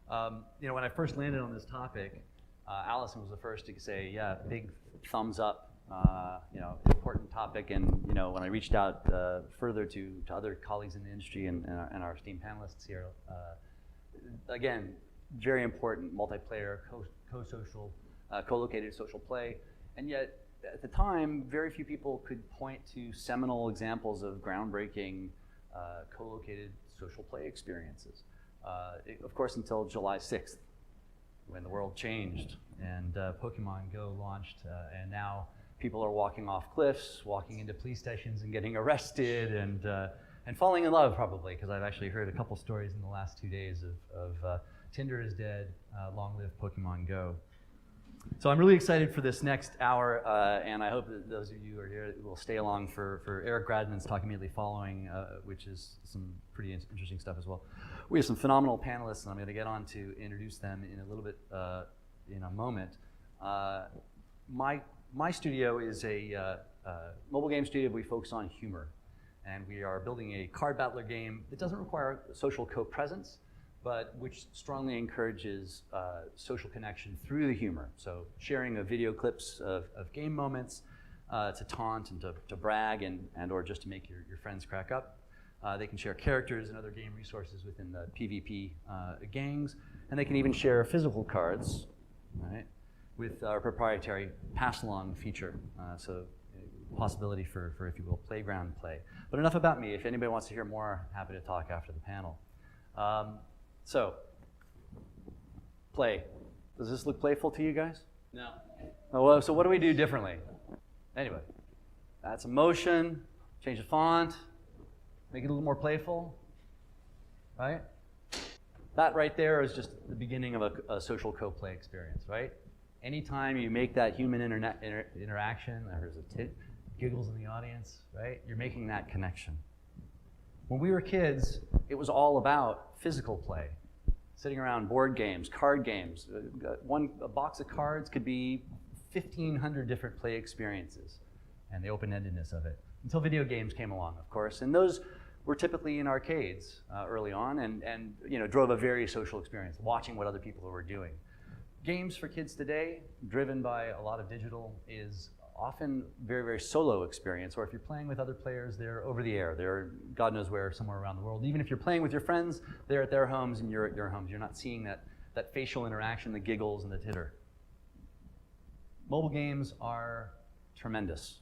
When I first landed on this topic, Allison was the first to say, yeah, big thumbs up, important topic. And, when I reached out further to other colleagues in the industry and our esteemed panelists here, again, very important multiplayer, co-social, co-located social play. And yet, at the time, very few people could point to seminal examples of groundbreaking co-located social play experiences. Of course, until July 6th, when the world changed and Pokemon Go launched, and now people are walking off cliffs, walking into police stations and getting arrested and falling in love, probably, because I've actually heard a couple stories in the last 2 days of Tinder is dead, long live Pokemon Go. So I'm really excited for this next hour, and I hope that those of you who are here will stay along for Eric Gradman's talk immediately following, which is some pretty interesting stuff as well. We have some phenomenal panelists, and I'm going to get on to introduce them in a little bit in a moment. My studio is a mobile game studio. We focus on humor, and we are building a card battler game that doesn't require social co-presence, but which strongly encourages social connection through the humor. So sharing of video clips of game moments to taunt and to brag and or just to make your friends crack up. They can share characters and other game resources within the PvP gangs, and they can even share physical cards, right, with our proprietary pass-along feature. So possibility for, if you will, playground play. But enough about me. If anybody wants to hear more, happy to talk after the panel. So, play. Does this look playful to you guys? No. Oh, well, so what do we do differently? Anyway, add some motion, change the font, make it a little more playful, right? That right there is just the beginning of a social co-play experience, right? Anytime you make that human interaction, there's a giggles in the audience, right? You're making that connection. When we were kids, it was all about physical play. Sitting around board games, card games. A box of cards could be 1,500 different play experiences and the open-endedness of it. Until video games came along, of course. And those were typically in arcades early on and drove a very social experience, watching what other people were doing. Games for kids today, driven by a lot of digital, is often very, very solo experience, or if you're playing with other players, they're over the air. They're God knows where, somewhere around the world. Even if you're playing with your friends, they're at their homes and you're at your homes. You're not seeing that facial interaction, the giggles and the titter. Mobile games are tremendous.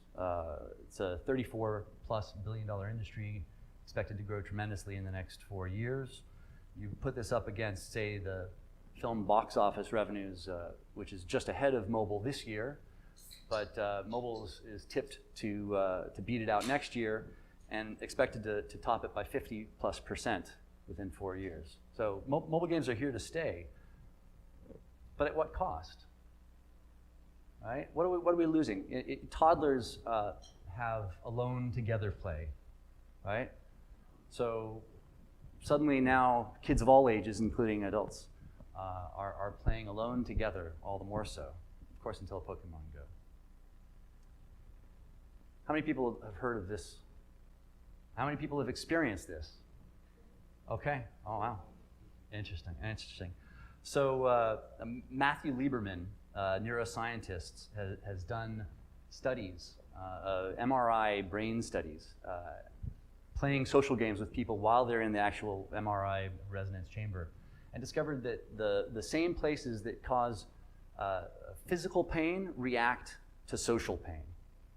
It's a $34+ billion industry, expected to grow tremendously in the next 4 years. You put this up against, say, the film box office revenues, which is just ahead of mobile this year. But mobile is tipped to beat it out next year and expected to top it by 50+% within 4 years. So mobile games are here to stay, but at what cost? Right? What are we losing? Toddlers have alone together play, right? So suddenly now kids of all ages, including adults, are playing alone together all the more so, of course, until Pokemon Go. How many people have heard of this? How many people have experienced this? Okay. Oh, wow. Interesting. So Matthew Lieberman, neuroscientist, has done studies, MRI brain studies, playing social games with people while they're in the actual MRI resonance chamber, and discovered that the same places that cause physical pain react to social pain.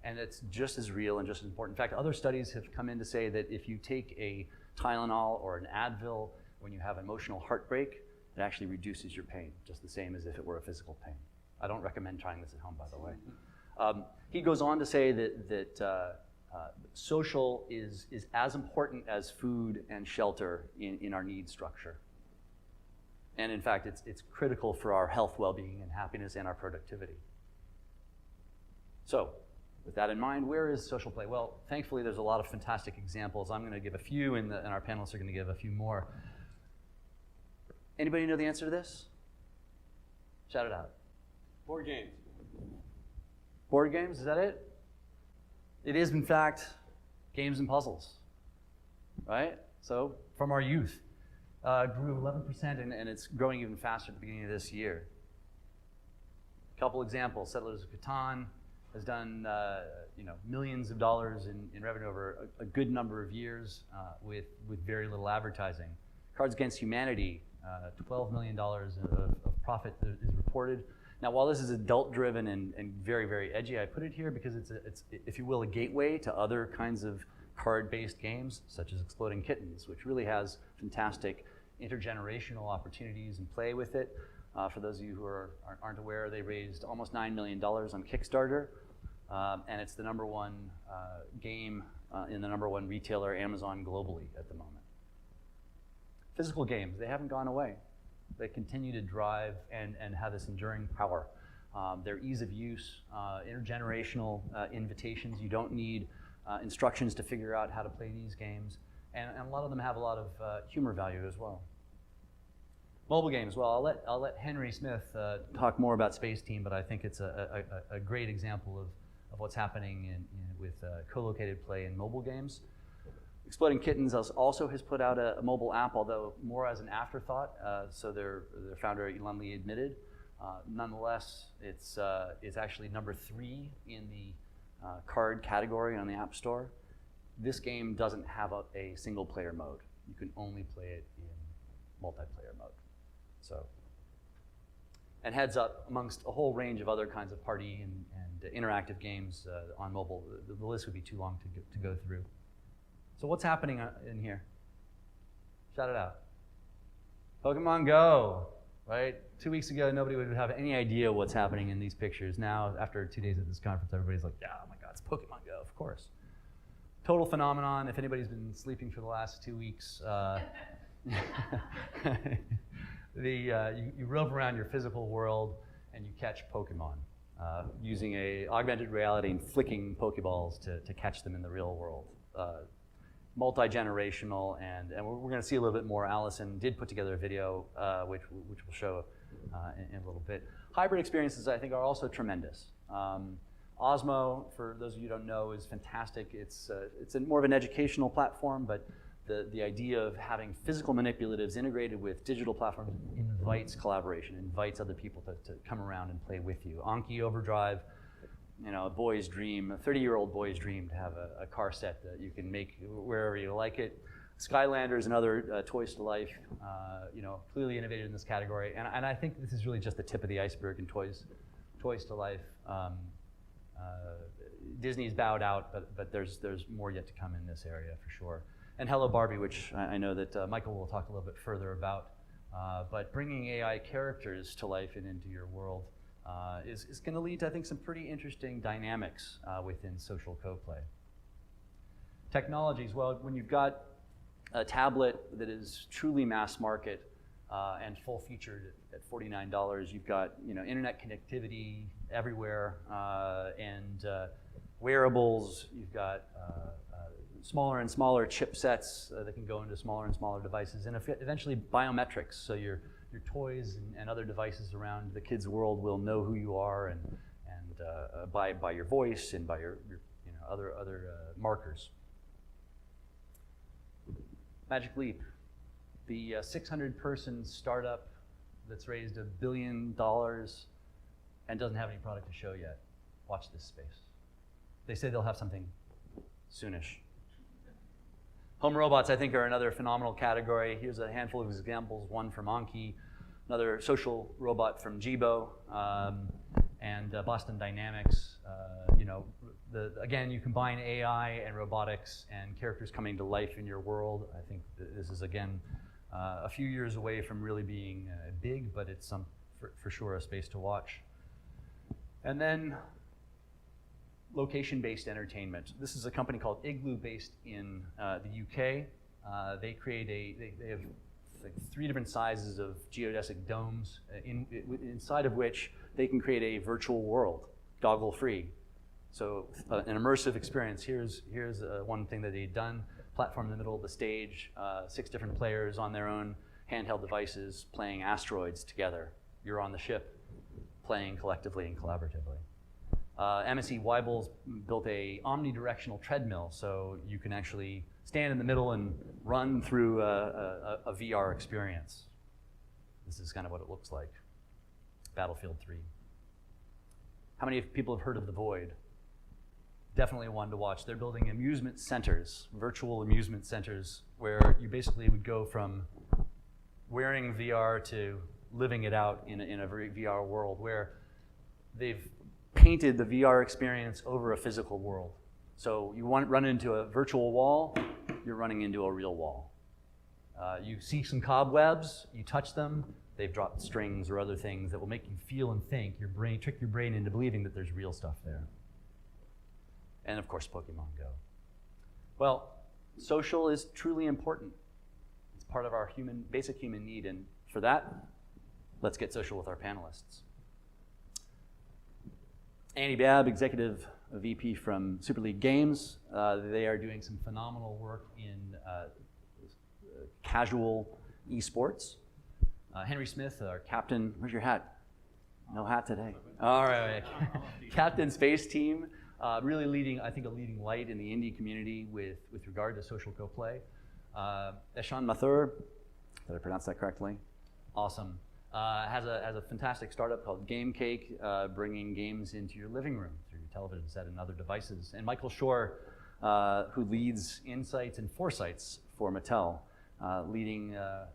And it's just as real and just as important. In fact, other studies have come in to say that if you take a Tylenol or an Advil when you have emotional heartbreak, it actually reduces your pain, just the same as if it were a physical pain. I don't recommend trying this at home, by the way. He goes on to say that social is as important as food and shelter in our need structure. And in fact, it's critical for our health, well-being, and happiness, and our productivity. So, with that in mind, where is social play? Well, thankfully, there's a lot of fantastic examples. I'm going to give a few, and our panelists are going to give a few more. Anybody know the answer to this? Shout it out. Board games. Board games, is that it? It is, in fact, games and puzzles, right? So, from our youth. Grew 11%, and it's growing even faster at the beginning of this year. A couple examples: Settlers of Catan has done millions of dollars in revenue over a good number of years with very little advertising. Cards Against Humanity, $12 million of profit is reported. Now, while this is adult-driven and very, very edgy, I put it here because it's, if you will, a gateway to other kinds of card-based games, such as Exploding Kittens, which really has fantastic intergenerational opportunities and play with it. For those of you who aren't aware, they raised almost $9 million on Kickstarter, and it's the #1 game in the #1 retailer, Amazon, globally at the moment. Physical games, they haven't gone away. They continue to drive and have this enduring power. Their ease of use, intergenerational invitations. You don't need instructions to figure out how to play these games. And a lot of them have a lot of humor value as well. Mobile games, well, I'll let Henry Smith talk more about Spaceteam, but I think it's a great example of what's happening with co-located play in mobile games. Exploding Kittens also has put out a mobile app, although more as an afterthought. So their founder, Elon Lee, admitted. Nonetheless, it's actually #3 in the card category on the App Store. This game doesn't have a single-player mode. You can only play it in multiplayer mode. So, and heads up, amongst a whole range of other kinds of party and interactive games on mobile, the list would be too long to go through. So what's happening in here? Shout it out. Pokemon Go, right? 2 weeks ago, nobody would have any idea what's happening in these pictures. Now, after 2 days at this conference, everybody's like, yeah, oh my God, it's Pokemon Go, of course. Total phenomenon. If anybody's been sleeping for the last 2 weeks, you rove around your physical world and you catch Pokemon using a augmented reality and flicking Pokeballs to catch them in the real world. Multi-generational, and we're going to see a little bit more. Allison did put together a video, which we'll show in a little bit. Hybrid experiences, I think, are also tremendous. Osmo, for those of you who don't know, is fantastic. It's more of an educational platform, but the idea of having physical manipulatives integrated with digital platforms invites collaboration, invites other people to come around and play with you. Anki Overdrive, a boy's dream, a 30-year-old boy's dream to have a car set that you can make wherever you like it. Skylanders and other Toys to Life, clearly innovated in this category. And I think this is really just the tip of the iceberg in Toys to Life. Disney's bowed out, but there's more yet to come in this area for sure. And Hello Barbie, which I know that Michael will talk a little bit further about. But bringing AI characters to life and into your world is going to lead to, I think, some pretty interesting dynamics within social co-play. Technologies, well, when you've got a tablet that is truly mass market and full-featured at $49, you've got internet connectivity everywhere and wearables. You've got smaller and smaller chipsets that can go into smaller and smaller devices, and eventually biometrics. So your toys and other devices around the kids' world will know who you are, and by your voice and by your other markers. Magic Leap, the 600-person startup that's raised $1 billion and doesn't have any product to show yet. Watch this space. They say they'll have something soonish. Home robots, I think, are another phenomenal category. Here's a handful of examples, one from Anki, another social robot from Jibo, and Boston Dynamics. Again, you combine AI and robotics and characters coming to life in your world. I think this is, again, a few years away from really being big, but it's for sure a space to watch. And then location-based entertainment. This is a company called Igloo based in the UK. They have like 3 different sizes of geodesic domes inside of which they can create a virtual world, goggle-free. So an immersive experience. Here's one thing that they've done. Platform in the middle of the stage, 6 different players on their own handheld devices playing asteroids together. You're on the ship playing collectively and collaboratively. MSE Weibel's built a omnidirectional treadmill, so you can actually stand in the middle and run through a VR experience. This is kind of what it looks like. Battlefield 3. How many people have heard of The Void? Definitely one to watch. They're building amusement centers, virtual amusement centers, where you basically would go from wearing VR to living it out in a very VR world, where they've painted the VR experience over a physical world. So you run into a virtual wall, you're running into a real wall. You see some cobwebs, you touch them, they've dropped strings or other things that will make you feel and think, trick your brain into believing that there's real stuff there. And of course, Pokemon Go. Well, social is truly important. It's part of our basic human need, and for that, let's get social with our panelists. Andy Babb, Executive VP from Super League Games. They are doing some phenomenal work in casual esports. Henry Smith, our captain. Where's your hat? No hat today. All right. Captain Spaceteam, really leading, I think, a leading light in the indie community with regard to social co-play. Eshan Mathur, did I pronounce that correctly? Awesome. Has a fantastic startup called GameCake, bringing games into your living room through your television set and other devices. And Michael Shore, who leads Insights and Foresights for Mattel, leading the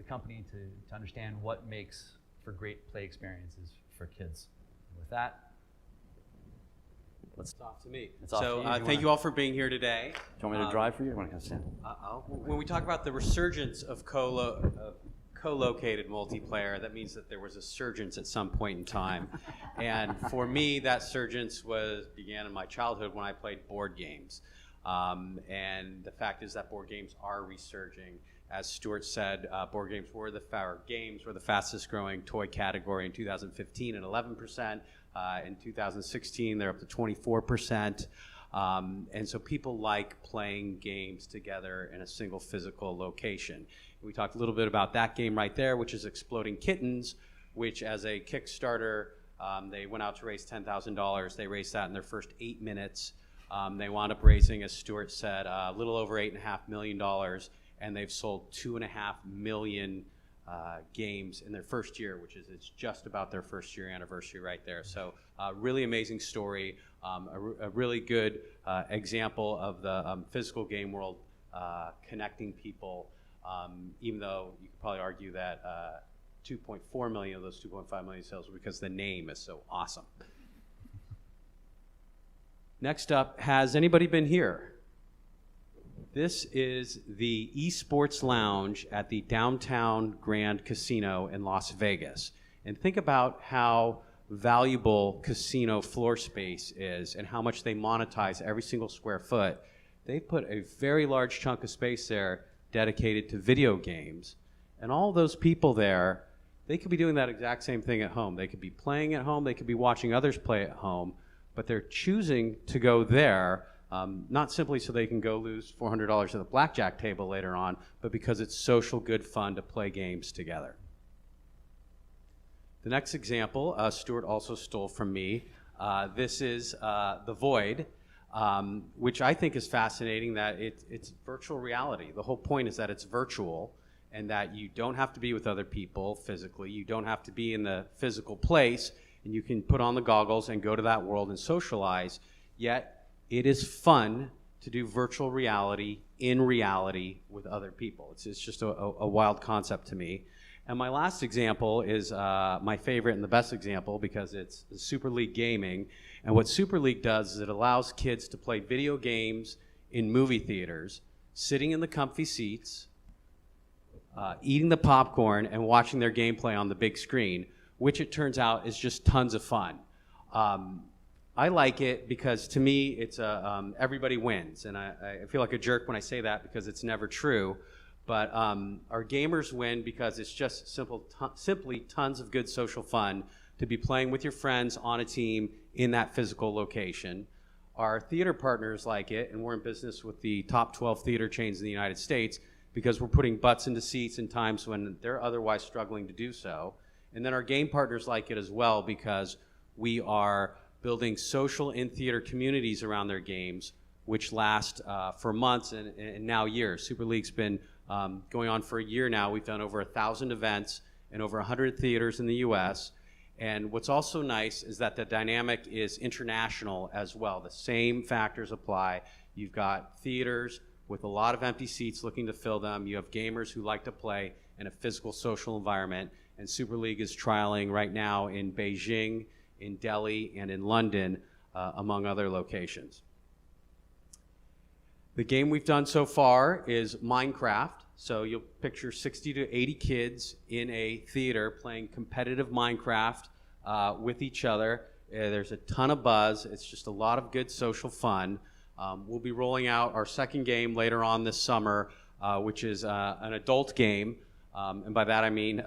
company to understand what makes for great play experiences for kids. And with that, it's off to me. So thank you all for being here today. Do you want me to drive for you? Or want to stand? When we talk about the resurgence of co-located multiplayer, that means that there was a surgence at some point in time. And for me, that surgence began in my childhood when I played board games. And the fact is that board games are resurging. As Stuart said, board games were the fastest growing toy category in 2015 at 11%. In 2016, they're up to 24%. And so people like playing games together in a single physical location. We talked a little bit about that game right there, which is Exploding Kittens, which as a Kickstarter, they went out to raise $10,000. They raised that in their first 8 minutes. They wound up raising, as Stuart said, a little over $8.5 million, and they've sold 2.5 million games in their first year, which is it's just about their first year anniversary right there. So really amazing story, a really good example of the physical game world connecting people, even though you could probably argue that 2.4 million of those 2.5 million sales were because the name is so awesome. Next up, has anybody been here? This is the Esports Lounge at the Downtown Grand Casino in Las Vegas. And think about how valuable casino floor space is and how much they monetize every single square foot. They put a very large chunk of space there dedicated to video games. And all those people there, they could be doing that exact same thing at home. They could be playing at home, they could be watching others play at home, but they're choosing to go there, not simply so they can go lose $400 at the blackjack table later on, but because it's social good fun to play games together. The next example, Stuart also stole from me. This is The Void, which I think is fascinating that it's virtual reality. The whole point is that it's virtual and that you don't have to be with other people physically. You don't have to be in the physical place, and you can put on the goggles and go to that world and socialize, yet it is fun to do virtual reality in reality with other people. It's just a wild concept to me. And my last example is my favorite and the best example because it's Super League Gaming. And what Super League does is it allows kids to play video games in movie theaters, sitting in the comfy seats, eating the popcorn, and watching their gameplay on the big screen, which it turns out is just tons of fun. I like it because to me it's everybody wins, and I feel like a jerk when I say that because it's never true. But our gamers win because it's just simply tons of good social fun to be playing with your friends on a team in that physical location. Our theater partners like it, and we're in business with the top 12 theater chains in the United States because we're putting butts into seats in times when they're otherwise struggling to do so. And then our game partners like it as well because we are building social in-theater communities around their games, which last for months and now years. Super League's been going on for a year now. We've done over 1,000 events in over 100 theaters in the US. And what's also nice is that the dynamic is international as well. The same factors apply. You've got theaters with a lot of empty seats looking to fill them. You have gamers who like to play in a physical social environment. And Super League is trialing right now in Beijing, in Delhi, and in London, among other locations. The game we've done so far is Minecraft. So you'll picture 60 to 80 kids in a theater playing competitive Minecraft with each other. There's a ton of buzz. It's just a lot of good social fun. We'll be rolling out our second game later on this summer, which is an adult game. And by that I mean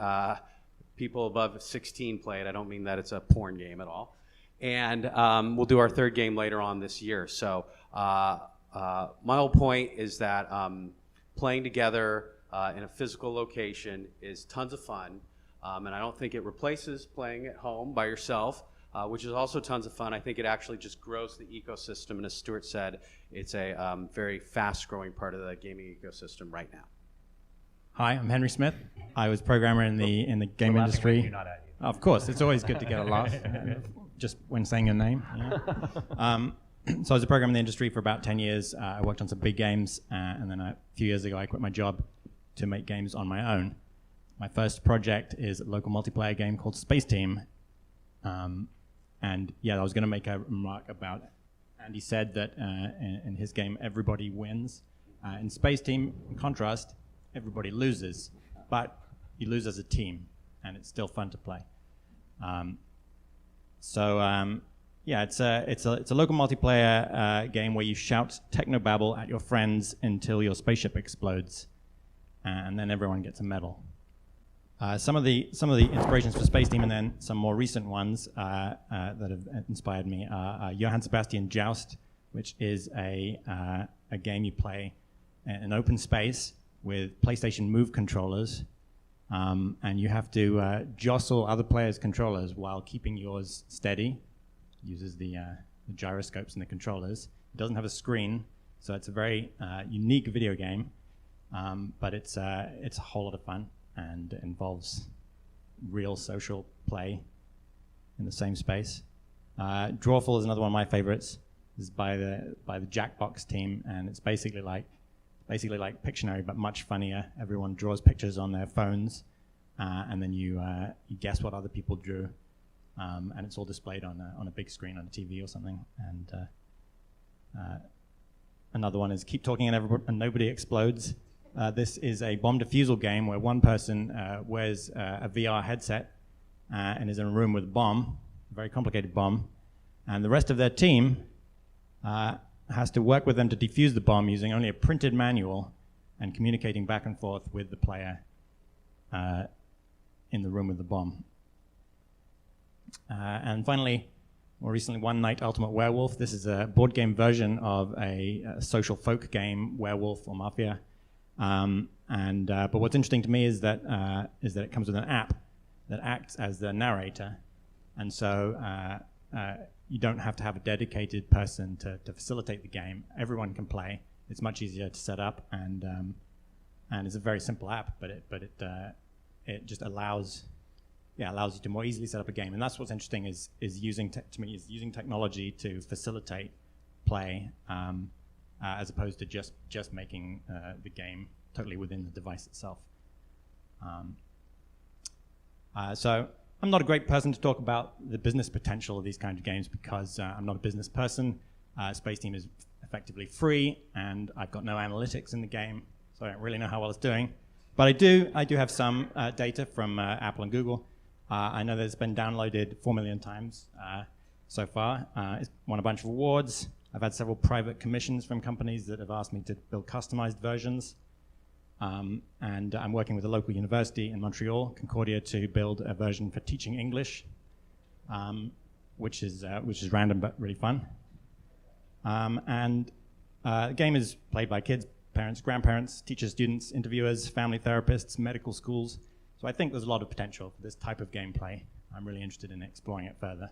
people above 16 play it. I don't mean that it's a porn game at all. And we'll do our third game later on this year. So my whole point is that playing together in a physical location is tons of fun, and I don't think it replaces playing at home by yourself, which is also tons of fun. I think it actually just grows the ecosystem, and as Stuart said, it's a very fast-growing part of the gaming ecosystem right now. Hi, I'm Henry Smith. I was programmer in the game industry. Not at you. Of course, it's always good to get a laugh, just when saying your name. Yeah. So I was a programmer in the industry for about 10 years. I worked on some big games, and then a few years ago I quit my job to make games on my own. My first project is a local multiplayer game called Spaceteam. And yeah, I was going to make a remark about, Andy said that in his game everybody wins. In Spaceteam, in contrast, everybody loses, but you lose as a team, and it's still fun to play. Yeah, it's a local multiplayer game where you shout technobabble at your friends until your spaceship explodes, and then everyone gets a medal. Some of the inspirations for Spaceteam, and then some more recent ones that have inspired me are Johann Sebastian Joust, which is a game you play in open space with PlayStation Move controllers, and you have to jostle other players' controllers while keeping yours steady. Uses the gyroscopes and the controllers. It doesn't have a screen, so it's a very unique video game, but it's a whole lot of fun and involves real social play in the same space. Drawful is another one of my favorites. This is by the Jackbox team, and it's basically like Pictionary, but much funnier. Everyone draws pictures on their phones, and then you guess what other people drew. And it's all displayed on a big screen on a TV or something. And another one is Keep Talking and Nobody Explodes. This is a bomb defusal game where one person wears a VR headset and is in a room with a bomb, a very complicated bomb, and the rest of their team has to work with them to defuse the bomb using only a printed manual and communicating back and forth with the player in the room with the bomb. And finally, more recently, One Night Ultimate Werewolf. This is a board game version of a social folk game, Werewolf or Mafia. But what's interesting to me is that it comes with an app that acts as the narrator, and so you don't have to have a dedicated person to facilitate the game. Everyone can play. It's much easier to set up, and it's a very simple app, but it just allows you to more easily set up a game. And that's what's interesting is using technology to facilitate play, as opposed to just making the game totally within the device itself. So I'm not a great person to talk about the business potential of these kinds of games because I'm not a business person. Spaceteam is effectively free, and I've got no analytics in the game, so I don't really know how well it's doing. But I do have some data from Apple and Google. I know that it's been downloaded 4 million times so far. It's won a bunch of awards. I've had several private commissions from companies that have asked me to build customized versions. And I'm working with a local university in Montreal, Concordia, to build a version for teaching English, which is random but really fun. The game is played by kids, parents, grandparents, teachers, students, interviewers, family therapists, medical schools. So I think there's a lot of potential for this type of gameplay. I'm really interested in exploring it further.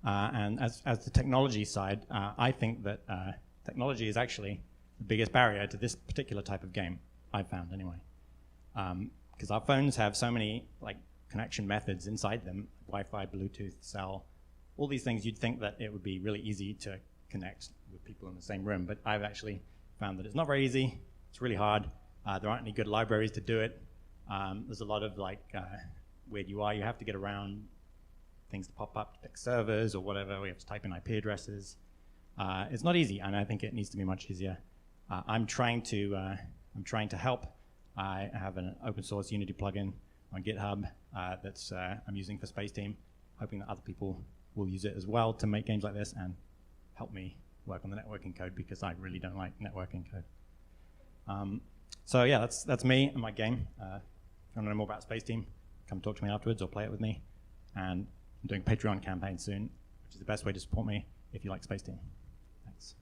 And as the technology side, I think that technology is actually the biggest barrier to this particular type of game, I've found anyway. Because our phones have so many like connection methods inside them, Wi-Fi, Bluetooth, cell, all these things. You'd think that it would be really easy to connect with people in the same room, but I've actually found that it's not very easy. It's really hard. There aren't any good libraries to do it. There's a lot of like weird UI you have to get around, things to pop up to pick servers or whatever. We have to type in IP addresses. It's not easy, and I think it needs to be much easier. I'm trying to help. I have an open source Unity plugin on GitHub that's I'm using for Spaceteam, hoping that other people will use it as well to make games like this and help me work on the networking code, because I really don't like networking code. So yeah, that's me and my game. If you want to know more about Spaceteam, come talk to me afterwards or play it with me. And I'm doing a Patreon campaign soon, which is the best way to support me if you like Spaceteam. Thanks.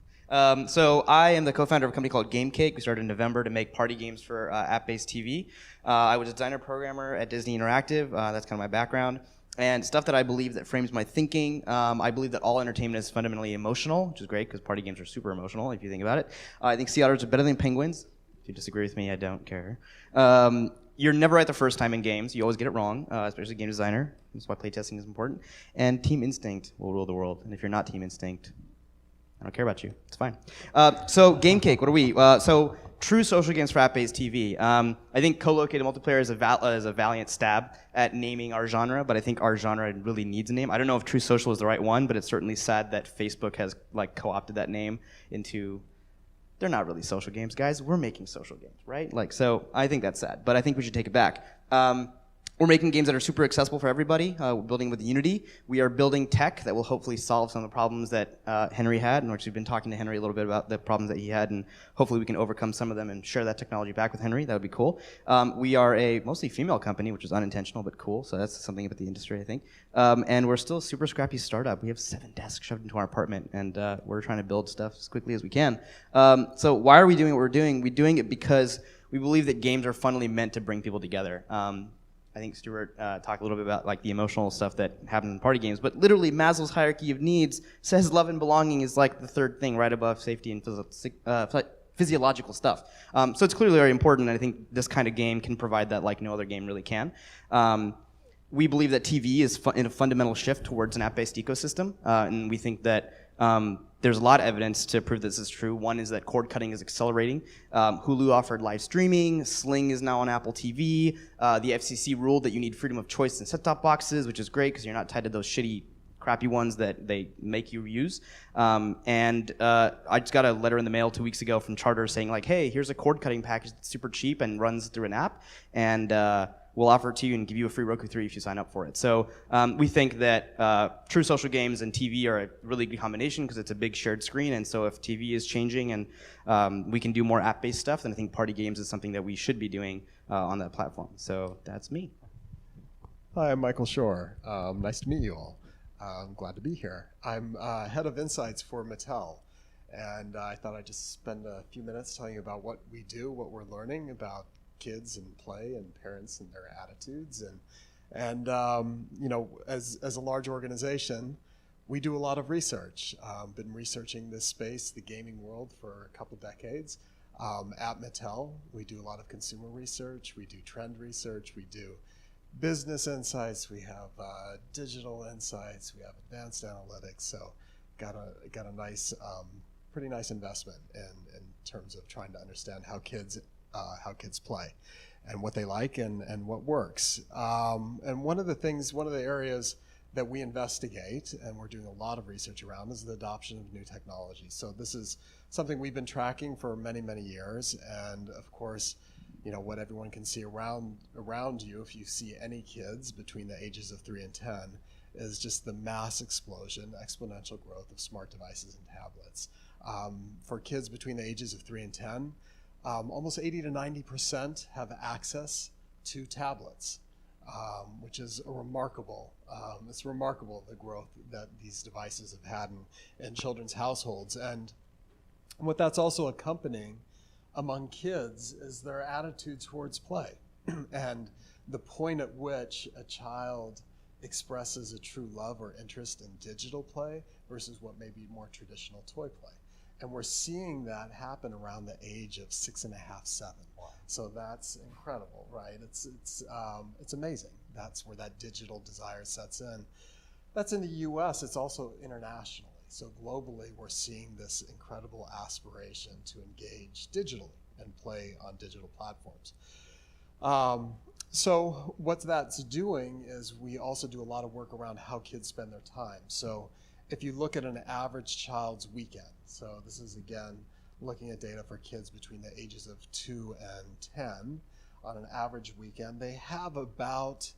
So I am the co-founder of a company called GameCake. We started in November to make party games for app-based TV. I was a designer programmer at Disney Interactive. That's kind of my background. And stuff that I believe that frames my thinking. I believe that all entertainment is fundamentally emotional, which is great because party games are super emotional if you think about it. I think sea otters are better than penguins. If you disagree with me, I don't care. You're never right the first time in games. You always get it wrong, especially game designer. That's why playtesting is important. And team instinct will rule the world. And if you're not team instinct, I don't care about you. It's fine. So GameCake, what are we? So true social games for app-based TV. I think co-located multiplayer is a valiant stab at naming our genre, but I think our genre really needs a name. I don't know if true social is the right one, but it's certainly sad that Facebook has like co-opted that name into. They're not really social games, guys. We're making social games, right? Like, so I think that's sad, but I think we should take it back. We're making games that are super accessible for everybody. We're building with Unity. We are building tech that will hopefully solve some of the problems that Henry had, and we've been talking to Henry a little bit about the problems that he had, and hopefully we can overcome some of them and share that technology back with Henry. That would be cool. We are a mostly female company, which is unintentional but cool, so that's something about the industry, I think. And we're still a super scrappy startup. We have 7 desks shoved into our apartment, and we're trying to build stuff as quickly as we can. So why are we doing what we're doing? We're doing it because we believe that games are fundamentally meant to bring people together. I think Stuart talked a little bit about like the emotional stuff that happens in party games, but literally Maslow's hierarchy of needs says love and belonging is like the third thing right above safety and physiological stuff. So it's clearly very important, and I think this kind of game can provide that like no other game really can. We believe that TV is in a fundamental shift towards an app-based ecosystem, and we think that there's a lot of evidence to prove this is true. One is that cord cutting is accelerating. Hulu offered live streaming. Sling is now on Apple TV. The FCC ruled that you need freedom of choice in set-top boxes, which is great because you're not tied to those shitty, crappy ones that they make you use. And I just got a letter in the mail 2 weeks ago from Charter saying like, hey, here's a cord cutting package that's super cheap and runs through an app. And we'll offer it to you and give you a free Roku 3 if you sign up for it. So we think that true social games and TV are a really good combination because it's a big shared screen. And so if TV is changing and we can do more app-based stuff, then I think party games is something that we should be doing on that platform. So that's me. Hi, I'm Michael Shore. Nice to meet you all. I'm glad to be here. I'm head of insights for Mattel. And I thought I'd just spend a few minutes telling you about what we do, what we're learning about kids and play and parents and their attitudes. And you know, as a large organization, we do a lot of research. Been researching this space, the gaming world, for a couple decades. At Mattel, we do a lot of consumer research, we do trend research, we do business insights, we have digital insights, we have advanced analytics. So got a nice, pretty nice investment in terms of trying to understand how kids play and what they like and what works. And one of the areas that we investigate and we're doing a lot of research around is the adoption of new technology. So this is something we've been tracking for many, many years. And of course, you know, what everyone can see around you, if you see any kids between the ages of 3 and 10, is just the mass explosion, exponential growth of smart devices and tablets. For kids between the ages of 3 and 10, almost 80 to 90% have access to tablets, which is remarkable. It's remarkable the growth that these devices have had in children's households. And what that's also accompanying among kids is their attitude towards play. And the point at which a child expresses a true love or interest in digital play versus what may be more traditional toy play. And we're seeing that happen around the age of 6.5, 7. Wow. So that's incredible, right? It's amazing. That's where that digital desire sets in. That's in the US, it's also internationally. So globally, we're seeing this incredible aspiration to engage digitally and play on digital platforms. So what that's doing is we also do a lot of work around how kids spend their time. So if you look at an average child's weekend, so this is again looking at data for kids between the ages of 2 and 10, on an average weekend, they have about,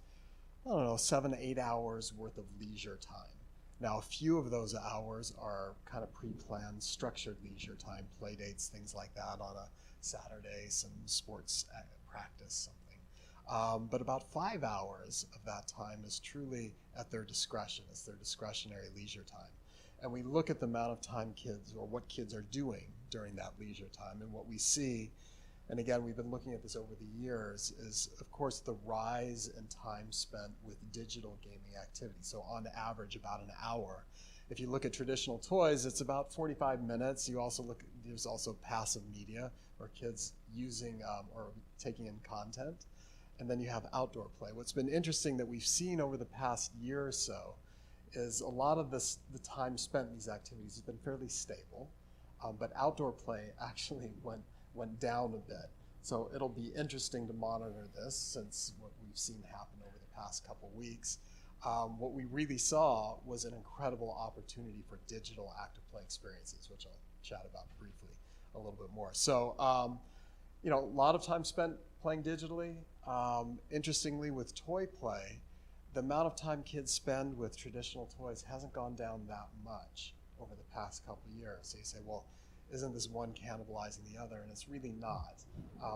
7 to 8 hours worth of leisure time. Now, a few of those hours are kind of pre-planned, structured leisure time, play dates, things like that on a Saturday, some sports practice, something. But about 5 hours of that time is truly at their discretion. It's their discretionary leisure time. And we look at the amount of time kids, or what kids are doing during that leisure time, and what we see, and again, we've been looking at this over the years, is of course the rise in time spent with digital gaming activity. So on average, about an hour. If you look at traditional toys, it's about 45 minutes. You also look, there's also passive media, or kids using or taking in content. And then you have outdoor play. What's been interesting that we've seen over the past year or so is a lot of the time spent in these activities has been fairly stable, but outdoor play actually went down a bit. So it'll be interesting to monitor this, since what we've seen happen over the past couple weeks. What we really saw was an incredible opportunity for digital active play experiences, which I'll chat about briefly a little bit more. So, a lot of time spent playing digitally. Interestingly, with toy play, the amount of time kids spend with traditional toys hasn't gone down that much over the past couple of years. So you say, well, isn't this one cannibalizing the other? And it's really not.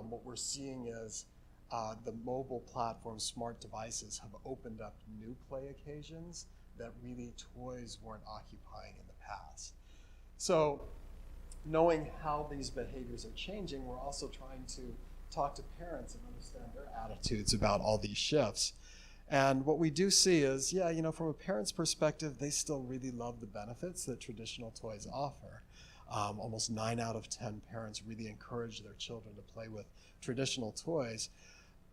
What we're seeing is the mobile platforms, smart devices, have opened up new play occasions that really toys weren't occupying in the past. So knowing how these behaviors are changing, we're also trying to talk to parents and understand their attitudes about all these shifts. And what we do see is, from a parent's perspective, they still really love the benefits that traditional toys offer. Almost 9 out of 10 parents really encourage their children to play with traditional toys.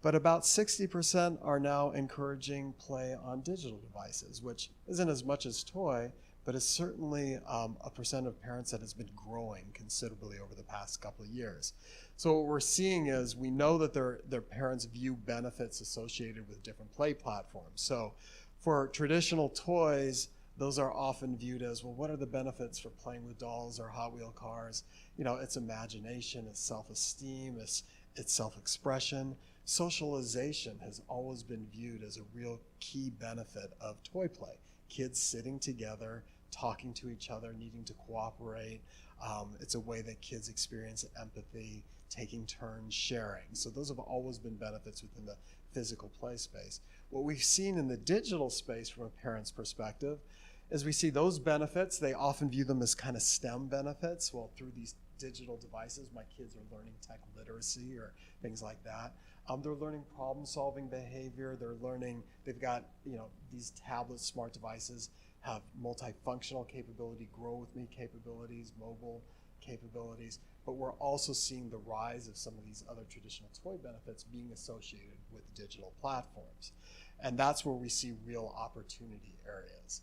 But about 60% are now encouraging play on digital devices, which isn't as much as toy, but is certainly a percent of parents that has been growing considerably over the past couple of years. So what we're seeing is, we know that their parents view benefits associated with different play platforms. So for traditional toys, those are often viewed as, well, what are the benefits for playing with dolls or Hot Wheel cars? It's imagination, it's self-esteem, it's self-expression. Socialization has always been viewed as a real key benefit of toy play. Kids sitting together, talking to each other, needing to cooperate. It's a way that kids experience empathy, taking turns, sharing. So those have always been benefits within the physical play space. What we've seen in the digital space from a parent's perspective is we see those benefits. They often view them as kind of STEM benefits. Well, through these digital devices, my kids are learning tech literacy or things like that. They're learning problem-solving behavior. They're learning, they've got, these tablets, smart devices have multifunctional capability, grow with me capabilities, mobile capabilities. But we're also seeing the rise of some of these other traditional toy benefits being associated with digital platforms. And that's where we see real opportunity areas.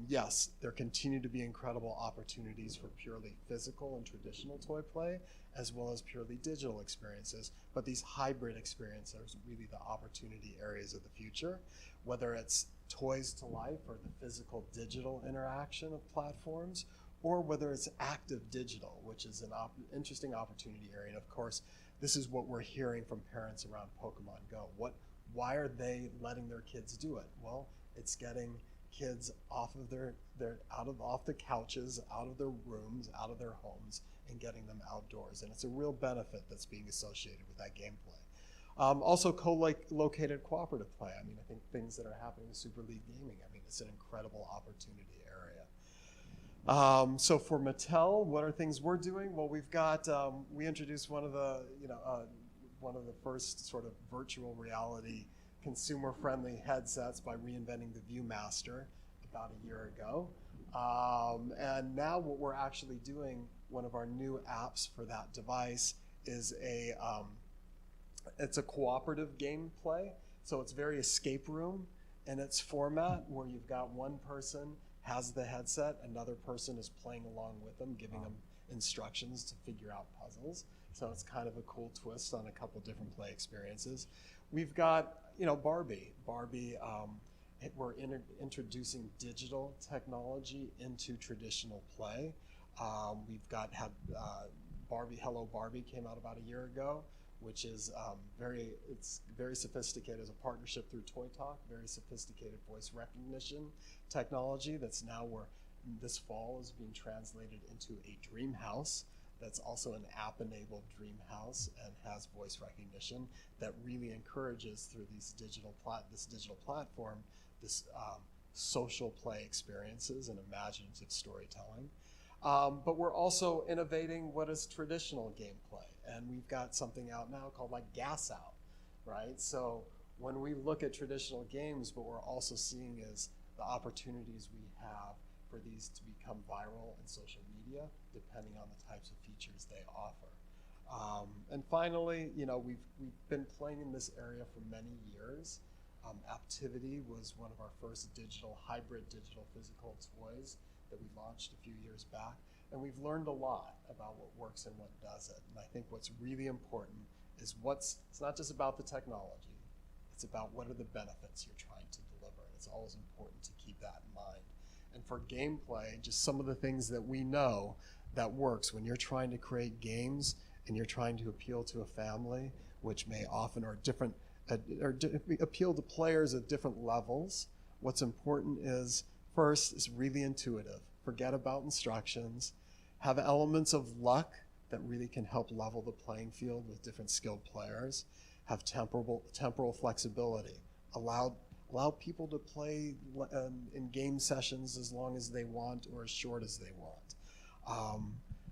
Yes, there continue to be incredible opportunities for purely physical and traditional toy play, as well as purely digital experiences. But these hybrid experiences are really the opportunity areas of the future, whether it's toys to life or the physical digital interaction of platforms, or whether it's active digital, which is an interesting opportunity area. And of course, this is what we're hearing from parents around Pokemon Go. Why are they letting their kids do it? Well, it's getting kids off the couches, out of their rooms, out of their homes, and getting them outdoors. And it's a real benefit that's being associated with that gameplay. Also co-located cooperative play. I think things that are happening in Super League Gaming, it's an incredible opportunity area. So for Mattel, what are things we're doing? Well, we've got, we introduced one of the first sort of virtual reality consumer-friendly headsets by reinventing the Viewmaster about a year ago. And now what we're actually doing, one of our new apps for that device is it's a cooperative gameplay. So it's very escape room in its format, where you've got one person has the headset, another person is playing along with them, giving them instructions to figure out puzzles. So it's kind of a cool twist on a couple different play experiences. We've got, Barbie. We're introducing digital technology into traditional play. We've had Barbie, Hello Barbie came out about a year ago, which is it's very sophisticated as a partnership through Toy Talk, very sophisticated voice recognition technology that's now this fall is being translated into a dream house that's also an app-enabled dream house and has voice recognition that really encourages through this digital platform, this social play experiences and imaginative storytelling. But we're also innovating what is traditional gameplay. And we've got something out now called like Gas Out, right? So when we look at traditional games, what we're also seeing is the opportunities we have for these to become viral in social media, depending on the types of features they offer. And finally, we've been playing in this area for many years. Aptivity was one of our first hybrid digital physical toys that we launched a few years back. And we've learned a lot about what works and what doesn't. And I think what's really important is it's not just about the technology, it's about what are the benefits you're trying to deliver. And it's always important to keep that in mind. And for gameplay, just some of the things that we know that works when you're trying to create games and you're trying to appeal to a family, which may often are different, appeal to players at different levels. What's important is, first, is really intuitive. Forget about instructions. Have elements of luck that really can help level the playing field with different skilled players. Have temporal flexibility. Allow people to play in game sessions as long as they want or as short as they want.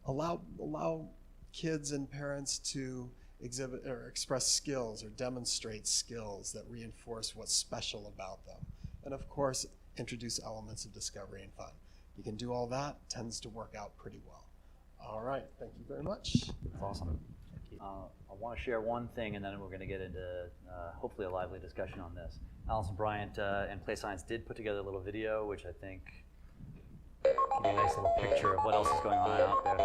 Allow kids and parents to exhibit or express skills or demonstrate skills that reinforce what's special about them. And of course, introduce elements of discovery and fun. You can do all that, tends to work out pretty well. All right, thank you very much. That's awesome. I want to share one thing, and then we're going to get into hopefully a lively discussion on this. Allison Bryant and Play Science did put together a little video, which I think can be a nice little picture of what else is going on out there.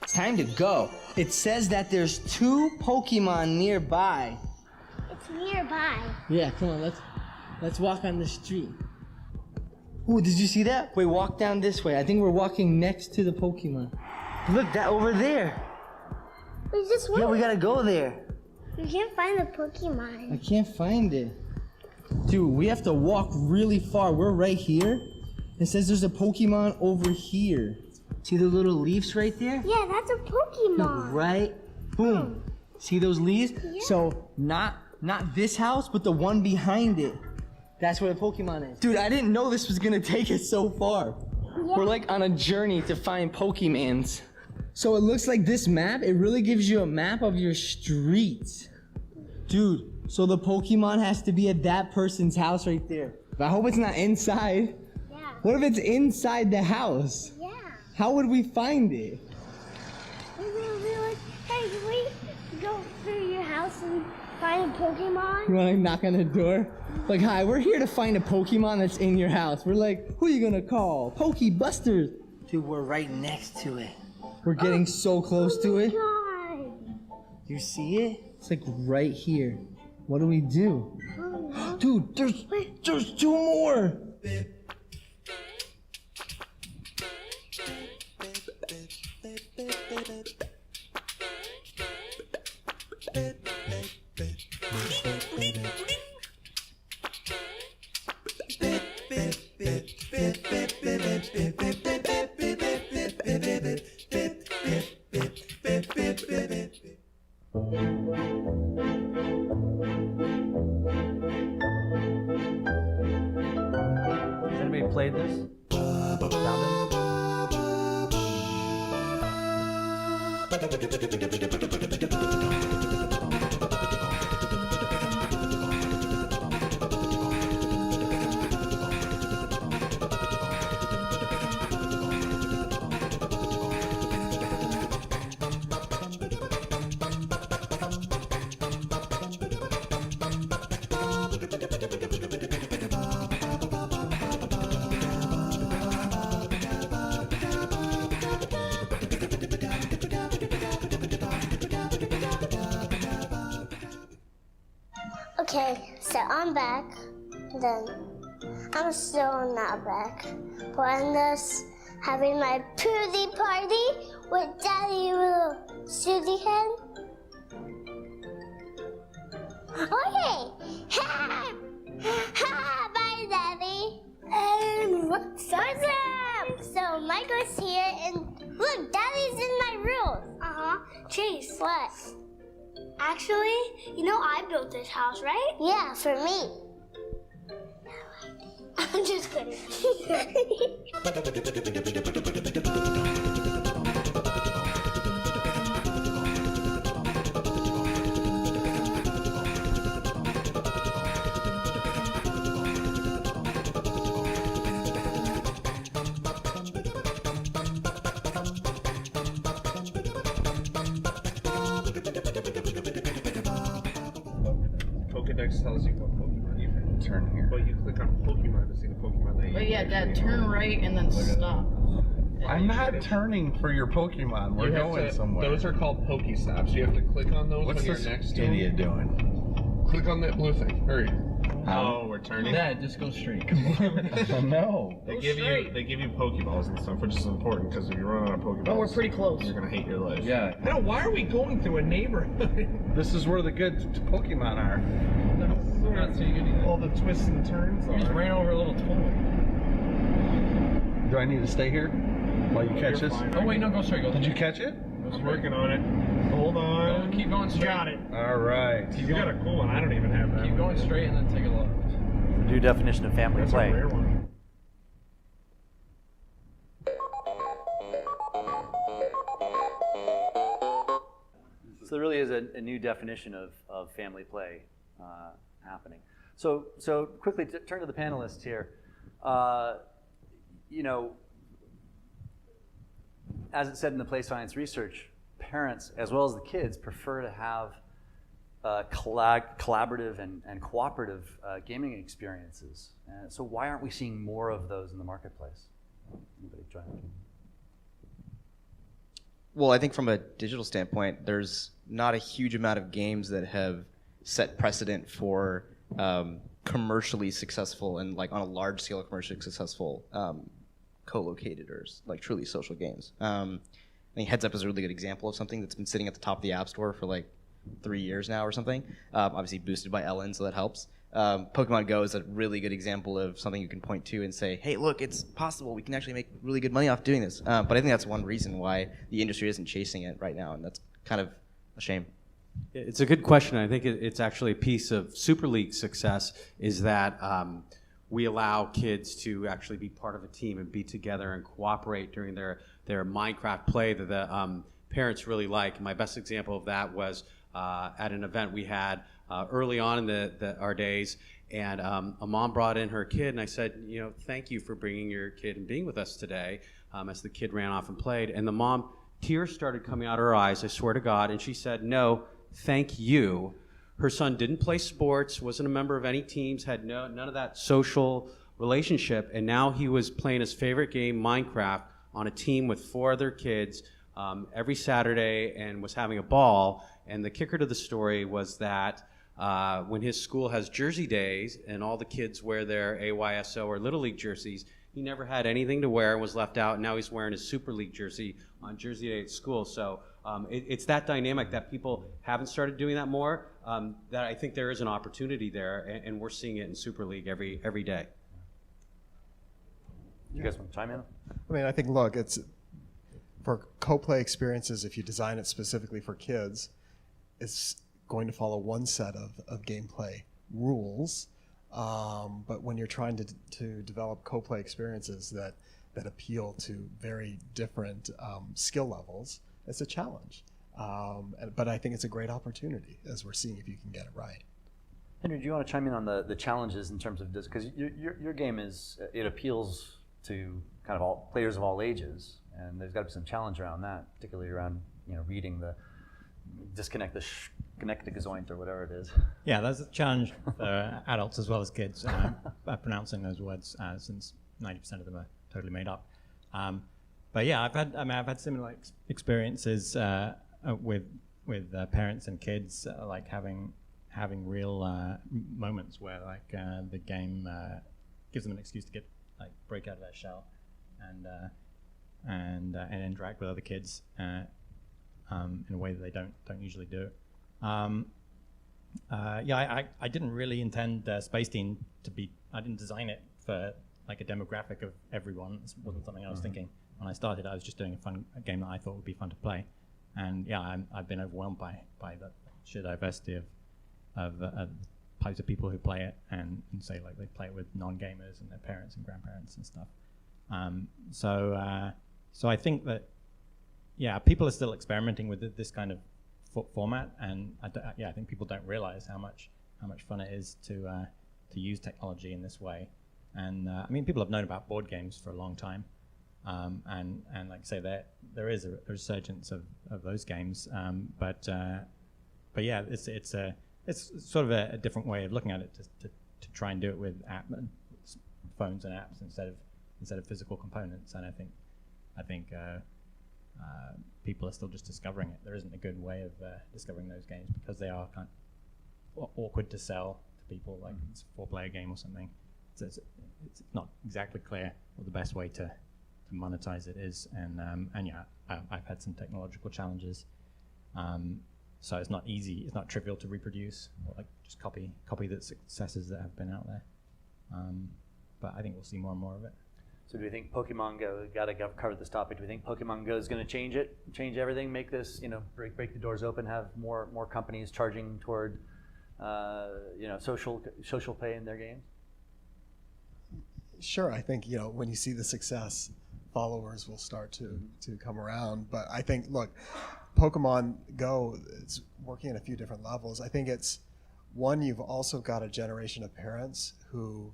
It's time to go. It says that there's 2 Pokemon nearby. It's nearby. Yeah, come on, let's walk on the street. Ooh, did you see that? Wait, walk down this way. I think we're walking next to the Pokemon. Look, that over there. We just went. Yeah, we gotta go there. We can't find the Pokemon. I can't find it. Dude, we have to walk really far. We're right here. It says there's a Pokemon over here. See the little leaves right there? Yeah, that's a Pokemon. Right? Boom. See those leaves? Yeah. So not this house, but the one behind it. That's where the Pokemon is. Dude, I didn't know this was gonna take us so far. Yeah. We're like on a journey to find Pokemons. So it looks like this map, it really gives you a map of your streets. Dude, so the Pokemon has to be at that person's house right there. But I hope it's not inside. Yeah. What if it's inside the house? Yeah. How would we find it? We're gonna be like, hey, can we go through your house and find a Pokemon? You wanna knock on the door? Like, hi, we're here to find a Pokemon that's in your house. We're like, who are you gonna call? Pokebusters. Dude, we're right next to it. We're getting so close to it. God. Do you see it? It's like right here. What do we do? Dude, there's 2 more. Okay, so I'm back. Then I'm still not back. But I'm just having my pooty party with Daddy little Susie hen. Okay. Ha! Ha! Bye, Daddy. And what's up? So Michael's here, and look, Daddy's in my room. Chase. What? Actually, you know I built this house, right? Yeah, for me. I'm just kidding. Pokedex tells you what Pokemon you can turn here. But you click on Pokemon to see the Pokemon that you But yeah, can Dad, actually turn own. right and then stop. I'm not turning for your Pokemon. We're You have going to- somewhere. Those are called Pokestops. You have to click on those What's when you're this next to idiot doing? Click on that blue thing. Hurry. How? Oh, we're turning. Dad, just go straight. No. They give you Pokeballs and stuff, which is important because if you run out of Pokeballs, Oh, we're pretty close. you're gonna hate your life. Yeah. No, why are we going through a neighborhood? This is where the good Pokemon are. Not so good either. All the twists and turns. You just ran over a little toy. Do I need to stay here while you catch this? Oh wait, no, go straight. Go Did you catch it? I'm working on it. Hold on. Keep going straight. Got it. All right. You got a cool one. I don't even have that. Keep going straight and then take a left. New definition of family That's play. a rare one. So there really is a new definition of family play happening. So quickly turn to the panelists here. You know, as it said in the play science research, parents as well as the kids prefer to have collaborative and cooperative gaming experiences. So why aren't we seeing more of those in the marketplace? Anybody join in? Well, I think from a digital standpoint, there's not a huge amount of games that have set precedent for commercially successful and like on a large scale commercially successful co-located or like truly social games. I think Heads Up is a really good example of something that's been sitting at the top of the App Store for like 3 years now or something. Obviously boosted by Ellen, so that helps. Pokemon Go is a really good example of something you can point to and say, hey, look, it's possible. We can actually make really good money off doing this. But I think that's one reason why the industry isn't chasing it right now, and that's kind of a shame. It's a good question. I think it's actually a piece of Super League's success is that we allow kids to actually be part of a team and be together and cooperate during their Minecraft play that the parents really like. My best example of that was at an event we had early on in our days, and a mom brought in her kid, and I said, you know, thank you for bringing your kid and being with us today, as the kid ran off and played. And the mom, tears started coming out of her eyes, I swear to God, and she said, no, thank you. Her son didn't play sports, wasn't a member of any teams, had none of that social relationship, and now he was playing his favorite game, Minecraft, on a team with 4 other kids every Saturday and was having a ball. And the kicker to the story was that when his school has Jersey Days and all the kids wear their AYSO or Little League jerseys, he never had anything to wear and was left out. And now he's wearing his Super League jersey on Jersey Day at school. So it's that dynamic that people haven't started doing that more, that I think there is an opportunity there, and we're seeing it in Super League every day. You guys want to chime in? I mean, I think, look, it's for co-play experiences, if you design it specifically for kids, it's going to follow one set of gameplay rules. But when you're trying to develop co-play experiences that appeal to very different skill levels it's a challenge. But I think it's a great opportunity, as we're seeing, if you can get it right. Henry, do you want to chime in on the challenges in terms of this? Because your game it appeals to kind of all players of all ages, and there's got to be some challenge around that, particularly around reading the disconnect the gazoint or whatever it is. Yeah, that's a challenge for adults as well as kids, pronouncing those words, since 90% of them are totally made up. But yeah, I've had similar experiences with parents and kids, like having real moments where the game gives them an excuse to break out of their shell and interact with other kids in a way that they don't usually do. I didn't really intend Spaceteam to be. I didn't design it for a demographic of everyone. This wasn't something I was thinking when I started. I was just doing a game that I thought would be fun to play, and I've been overwhelmed by the sheer diversity of types of people who play it, and say they play it with non-gamers and their parents and grandparents and stuff. So I think that people are still experimenting with this kind of format, and I think people don't realize how much fun it is to use technology in this way. And people have known about board games for a long time, and like I say, there is a resurgence of those games. But yeah, it's sort of a different way of looking at it to try and do it with phones and apps instead of physical components. And I think people are still just discovering it. There isn't a good way of discovering those games because they are kind of awkward to sell to people. Like it's a 4-player game or something. So it's not exactly clear what the best way to monetize it is. And I've had some technological challenges. So it's not easy. It's not trivial to reproduce or just copy the successes that have been out there. But I think we'll see more and more of it. So do we think Pokemon Go, got to cover this topic, do we think Pokemon Go is going to change everything, make this, break the doors open, have more companies charging toward, social pay in their games? Sure, I think, when you see the success, followers will start to come around. But I think, look, Pokemon Go is working at a few different levels. I think it's, one, you've also got a generation of parents who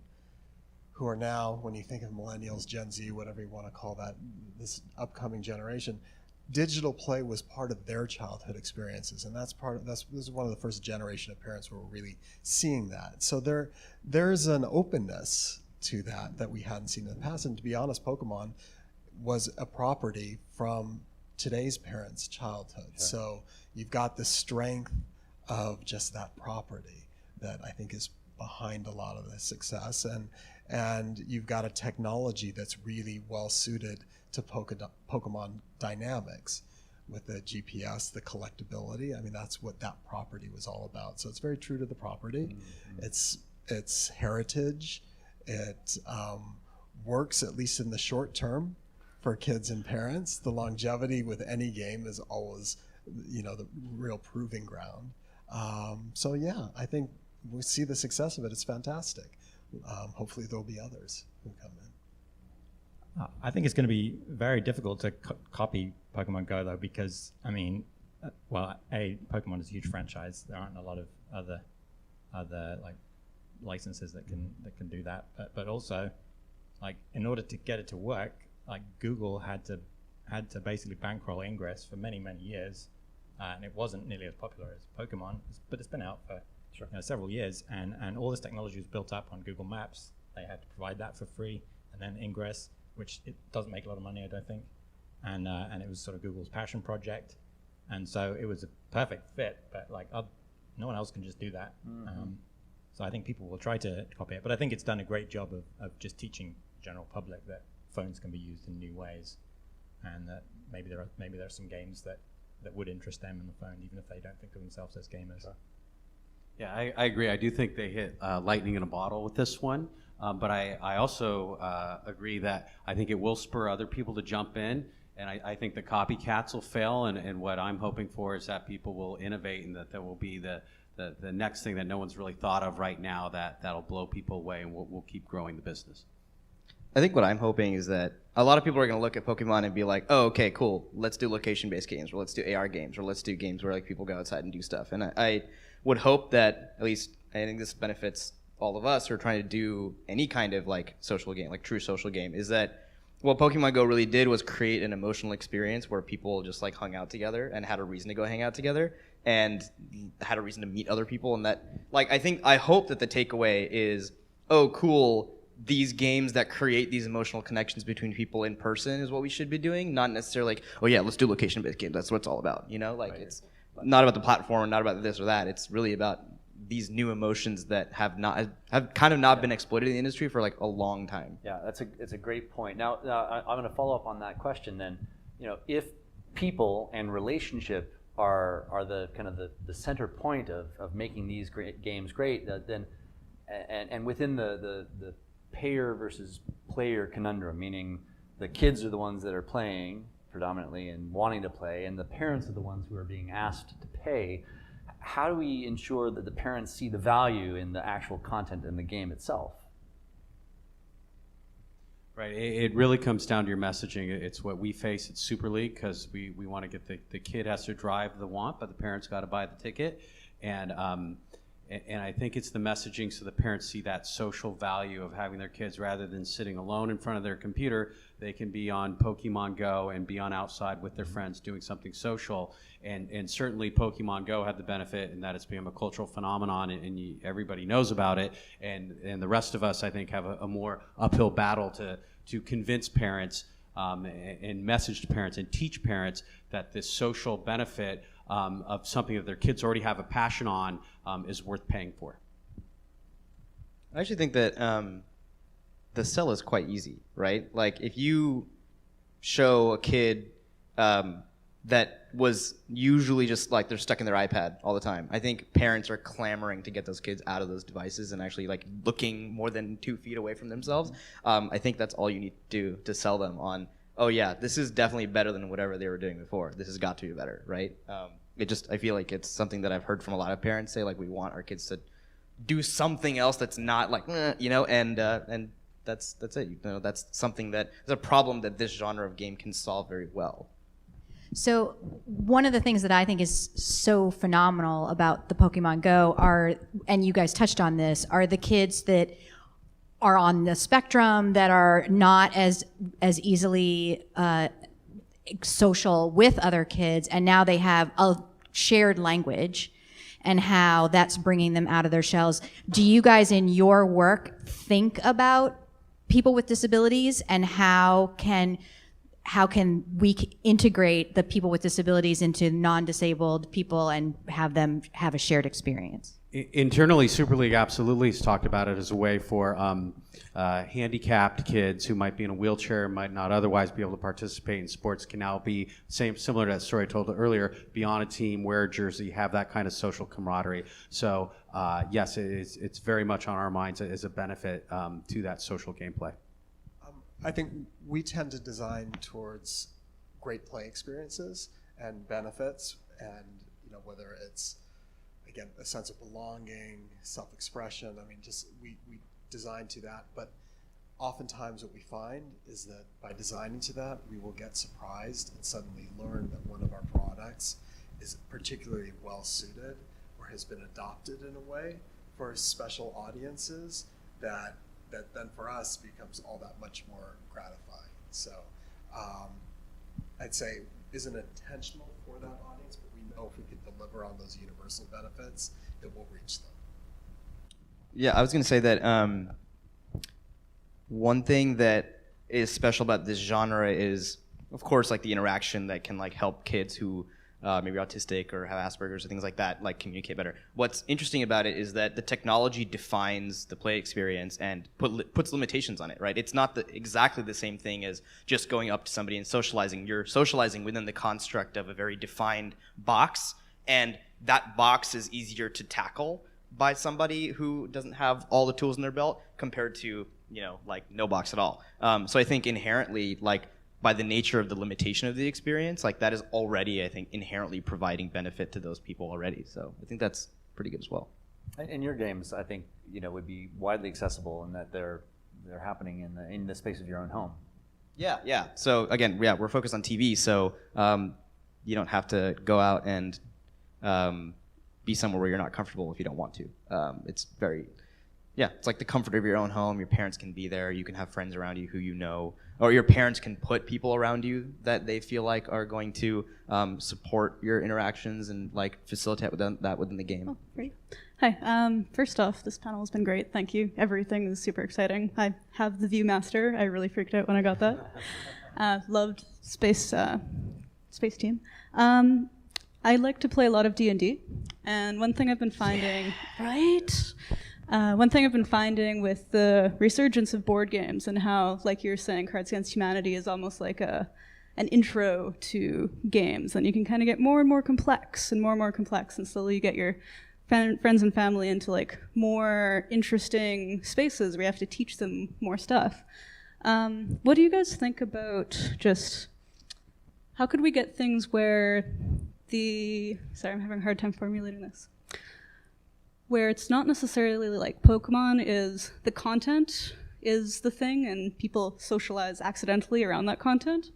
are now, when you think of millennials, Gen Z, whatever you want to call that, this upcoming generation, digital play was part of their childhood experiences, and this is one of the first generation of parents where we're really seeing that. So there's an openness to that we hadn't seen in the past. And to be honest, Pokemon was a property from today's parents' childhood. Okay. So you've got the strength of just that property that I think is behind a lot of the success, and you've got a technology that's really well suited to Pokemon dynamics with the GPS, the collectability. That's what that property was all about. So it's very true to the property. Mm-hmm. It's heritage. It works, at least in the short term, for kids and parents. The longevity with any game is always, the real proving ground. So yeah, I think we see the success of it. It's fantastic. Hopefully there'll be others who come in. I think it's going to be very difficult to copy Pokemon Go, though, because Pokemon is a huge franchise. There aren't a lot of other licenses that can do that. But also, in order to get it to work, Google had to basically bankroll Ingress for many years, and it wasn't nearly as popular as Pokemon, but it's been out for several years, and all this technology was built up on Google Maps. They had to provide that for free, and then Ingress, which it doesn't make a lot of money, I don't think, and it was sort of Google's passion project, and so it was a perfect fit. But no one else can just do that. Mm-hmm. So I think people will try to copy it, but I think it's done a great job of just teaching the general public that phones can be used in new ways, and that maybe there are some games that would interest them in the phone, even if they don't think of themselves as gamers. Sure. Yeah, I agree. I do think they hit lightning in a bottle with this one, but I also agree that I think it will spur other people to jump in, and I think the copycats will fail, and what I'm hoping for is that people will innovate, and that there will be the next thing that no one's really thought of right now that'll blow people away, and we'll keep growing the business. I think what I'm hoping is that a lot of people are going to look at Pokemon and be like, oh, okay, cool, let's do location-based games, or let's do AR games, or let's do games where like people go outside and do stuff. And I would hope that, at least I think this benefits all of us who are trying to do any kind of like social game, like true social game, is that what Pokemon Go really did was create an emotional experience where people just like hung out together and had a reason to go hang out together and had a reason to meet other people. And that, like, I hope that the takeaway is, oh, cool, these games that create these emotional connections between people in person is what we should be doing, not necessarily like, oh yeah, let's do location-based games, that's what it's all about, you know? Like, it's not about the platform, not about this or that, it's really about these new emotions that have kind of not been exploited in the industry for like a long time. Yeah, it's a great point. Now I'm going to follow up on that question then. You know, if people and relationship are the kind of the center point of making these games great, then and within the payer versus player conundrum, meaning the kids are the ones that are playing predominantly and wanting to play, and the parents are the ones who are being asked to pay. How do we ensure that the parents see the value in the actual content in the game itself? Right, it really comes down to your messaging. It's what we face at Super League, because we want to get the kid has to drive the want, but the parents got to buy the ticket. And I think it's the messaging so the parents see that social value of having their kids, rather than sitting alone in front of their computer, they can be on Pokemon Go and be on outside with their friends doing something social. And certainly Pokemon Go had the benefit in that it's become a cultural phenomenon, and everybody knows about it. And the rest of us, I think, have a more uphill battle to convince parents and message to parents and teach parents that this social benefit of something that their kids already have a passion on is worth paying for. I actually think that the sell is quite easy, right? Like, if you show a kid that was usually just like they're stuck in their iPad all the time, I think parents are clamoring to get those kids out of those devices and actually like looking more than 2 feet away from themselves. I think that's all you need to do to sell them on, oh yeah, this is definitely better than whatever they were doing before. This has got to be better, right? I feel like it's something that I've heard from a lot of parents say, like, we want our kids to do something else that's not like, you know, and that's it. You know, that's something that is a problem that this genre of game can solve very well. So one of the things that I think is so phenomenal about the Pokemon Go are, and you guys touched on this, are the kids that are on the spectrum, that are not as easily social with other kids, and now they have a shared language, and how that's bringing them out of their shells. Do you guys in your work think about people with disabilities, and how can we integrate the people with disabilities into non-disabled people and have them have a shared experience? Internally, Super League absolutely has talked about it as a way for handicapped kids who might be in a wheelchair, might not otherwise be able to participate in sports, can now be, similar to that story I told earlier, be on a team, wear a jersey, have that kind of social camaraderie. So yes, it's very much on our minds as a benefit to that social gameplay. I think we tend to design towards great play experiences and benefits, and whether it's, again, a sense of belonging, self-expression. I mean, just we design to that. But oftentimes what we find is that by designing to that, we will get surprised and suddenly learn that one of our products is particularly well suited or has been adopted in a way for special audiences that then for us becomes all that much more gratifying. So I'd say isn't intentional for that audience, but we know if we can deliver on those universal benefits, it will reach them. Yeah, I was going to say that one thing that is special about this genre is, of course, like the interaction that can like help kids who maybe autistic or have Asperger's or things like that, like communicate better. What's interesting about it is that the technology defines the play experience and puts limitations on it, right? It's not exactly the same thing as just going up to somebody and socializing. You're socializing within the construct of a very defined box, and that box is easier to tackle by somebody who doesn't have all the tools in their belt compared to, like no box at all. So I think inherently, like, by the nature of the limitation of the experience, like that is already, I think, inherently providing benefit to those people already. So I think that's pretty good as well. And your games, I think, would be widely accessible in that they're they're happening in the space of your own home. Yeah. So again, we're focused on TV, so you don't have to go out and be somewhere where you're not comfortable if you don't want to. It's like the comfort of your own home. Your parents can be there. You can have friends around you who you know, or your parents can put people around you that they feel like are going to support your interactions and like facilitate that within the game. Oh, great. Hi. First off, this panel has been great. Thank you. Everything is super exciting. I have the Viewmaster. I really freaked out when I got that. Loved Spaceteam. I like to play a lot of D&D, and one thing I've been finding, one thing I've been finding with the resurgence of board games and how, like you were saying, Cards Against Humanity is almost like an intro to games, and you can kind of get more and more complex, and slowly you get your friends and family into like more interesting spaces where you have to teach them more stuff. What do you guys think about just how could we get things where sorry, I'm having a hard time formulating this. Where it's not necessarily like Pokemon is the content is the thing and people socialize accidentally around that content.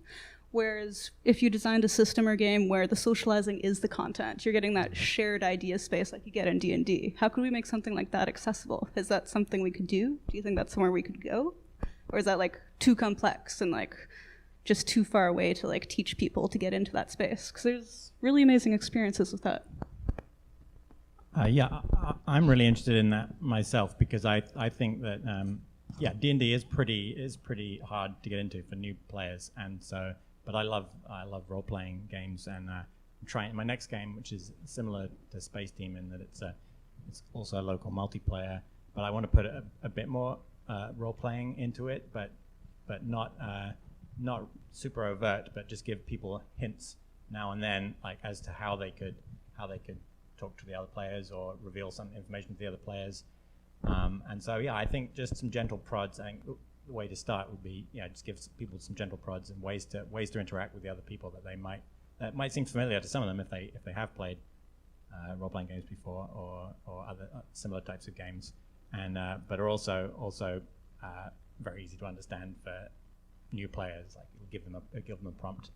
Whereas if you designed a system or game where the socializing is the content, you're getting that shared idea space like you get in D&D. How could we make something like that accessible? Is that something we could do? Do you think that's somewhere we could go? Or is that like too complex and like just too far away to like teach people to get into that space? Because there's really amazing experiences with that. I'm really interested in that myself because I think that D&D is pretty hard to get into for new players, and so but I love role playing games, and I'm trying my next game, which is similar to Spaceteam in that it's also a local multiplayer, but I want to put a bit more role playing into it, but not super overt, but just give people hints now and then, like as to how they could talk to the other players or reveal some information to the other players. And so, I think just some gentle prods. I think the way to start would be, just give people some gentle prods and ways to interact with the other people that might seem familiar to some of them if they have played role-playing games before or other similar types of games, and but are also very easy to understand for new players. Like give them a prompt.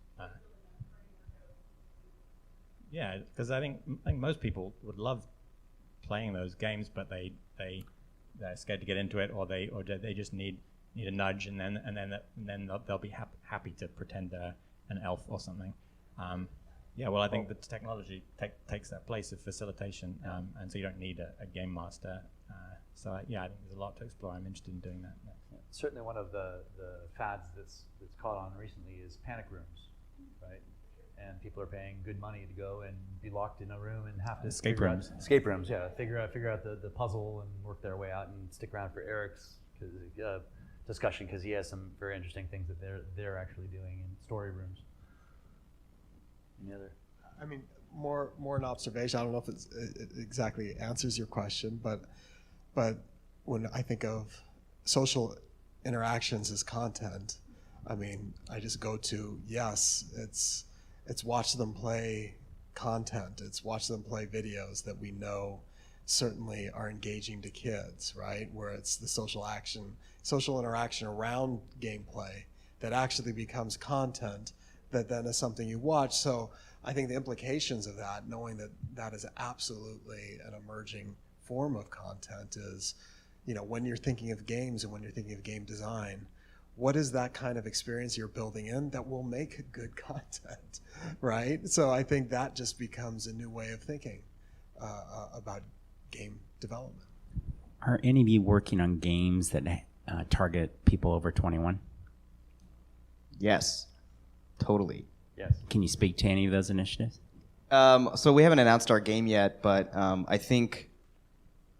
Because I think most people would love playing those games, but they're scared to get into it, or they just need a nudge, and then they'll be happy to pretend an elf or something. I think that technology takes that place of facilitation, and so you don't need a game master. I think there's a lot to explore. I'm interested in doing that. Certainly, one of the fads that's caught on recently is panic rooms, right? And people are paying good money to go and be locked in a room and have to escape rooms, figure out the puzzle and work their way out and stick around for Eric's discussion because he has some very interesting things that they're actually doing in story rooms. Any other? I mean, more an observation. I don't know if it exactly answers your question, but when I think of social interactions as content, I mean, I just go to it's watch them play content. It's watch them play videos that we know certainly are engaging to kids, right? Where it's the social interaction around gameplay that actually becomes content that then is something you watch. So I think the implications of that, knowing that is absolutely an emerging form of content, is, when you're thinking of games and when you're thinking of game design, what is that kind of experience you're building in that will make good content, right? So I think that just becomes a new way of thinking about game development. Are any of you working on games that target people over 21? Yes, totally. Yes. Can you speak to any of those initiatives? So we haven't announced our game yet, but I think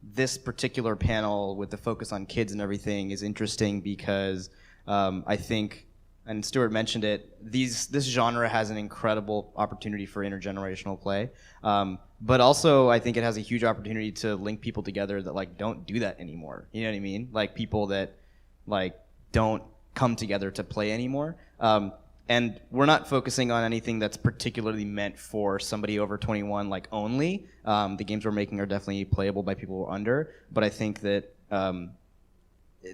this particular panel with the focus on kids and everything is interesting because I think, and Stuart mentioned it, this genre has an incredible opportunity for intergenerational play, but also I think it has a huge opportunity to link people together that don't do that anymore. You know what I mean? Like people that don't come together to play anymore. And we're not focusing on anything that's particularly meant for somebody over 21 only. The games we're making are definitely playable by people who are under, but I think that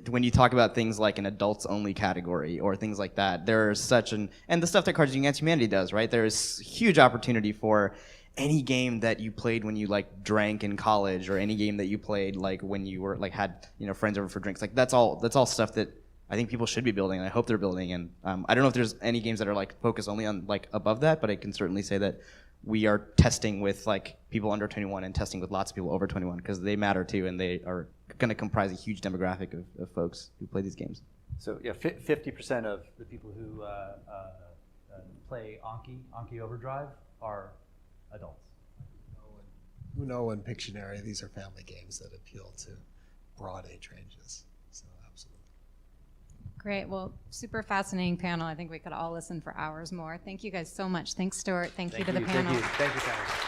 when you talk about things like an adults only category or things like that, there's such an, and the stuff that Cards Against Humanity does, right? There's huge opportunity for any game that you played when you like drank in college, or any game that you played like when you were like had, you know, friends over for drinks. Like that's all stuff that I think people should be building, and I hope they're building. And I don't know if there's any games that are like focused only on like above that, but I can certainly say that we are testing with like people under 21 and testing with lots of people over 21, because they matter too, and they are going to comprise a huge demographic of folks who play these games. So yeah, 50% of the people who play Anki Overdrive are adults. Uno and Pictionary, these are family games that appeal to broad age ranges. So absolutely. Great. Well, super fascinating panel. I think we could all listen for hours more. Thank you guys so much. Thanks, Stuart. Thank you to the panel. Thank you, panelists.